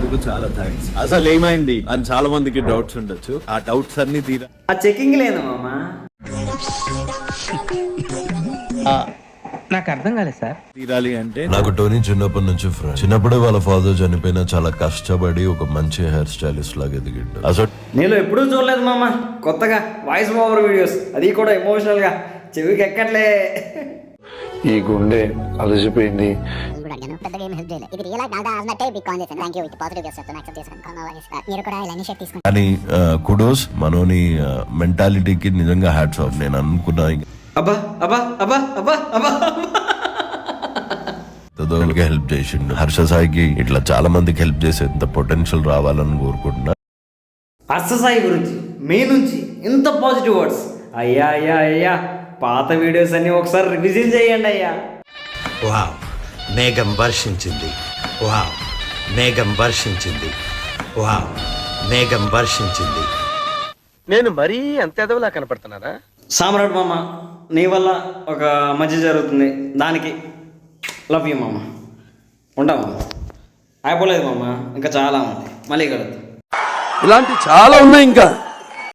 వచ్చినందుకు చాలా థ్యాంక్స్. అసలు ఏమైంది అని చాలా మందికి డౌట్స్ ఉండొచ్చు. ఆ డౌట్స్ అన్ని తీరా ఆ చెకింగ్ లేదు మామ. నాకు అర్థం కాలేదు సార్. తీరాలి అంటే నాకు టోనీ చిన్నప్పటి నుంచి ఫ్రెండ్. చిన్నప్పుడే వాళ్ళ ఫాదర్ చనిపోయినా చాలా కష్టపడి ఒక మంచి హెయిర్ స్టైలిస్ట్ లాగా ఎదిగిండు. అసలు నేను ఎప్పుడూ చూడలేదు మామ కొత్తగా వాయిస్ ఓవర్ వీడియోస్, అది కూడా ఎమోషనల్ గా చెవికి ఎక్కట్లే. ఈ గుండె అలసిపోయింది. కానీ కుడోస్ మనోని మెంటాలిటీకి నిజంగా హ్యాట్స్ ఆఫ్. నేను అనుకున్నా అబ్బా అబ్బా అబ్బా అబ్బా అబ్బా హెల్ప్ చేసిండు. హర్ష సాయికి ఇట్లా చాలా మందికి హెల్ప్ చేసేంత పొటెన్షియల్ రావాలని కోరుకుంటున్నా. హర్ష సాయి గురించి మీ నుంచి ఇంత పాజిటివ్ వర్డ్స్. అయ్యా అయ్యా అయ్యా, పాత వీడియోస్ అన్ని ఒకసారి రివిజన్ చేయండి అయ్యా. వావ్, మేఘం వర్షించింది. వావ్, మేఘం వర్షించింది. వావ్, మేఘం వర్షించింది. నేను మరీ అంత ఎదవలా కనపడుతున్నారా? సామ్రాట్ మామ, నీ వల్ల ఒక మంచి జరుగుతుంది, దానికి లవ్ యూ మామ. ఉంటా మామ. అయిపోలేదు మామ, ఇంకా చాలా ఉంది, మళ్ళీ కలుద్దాం. ఇలాంటి చాలా ఉన్నాయి ఇంకా.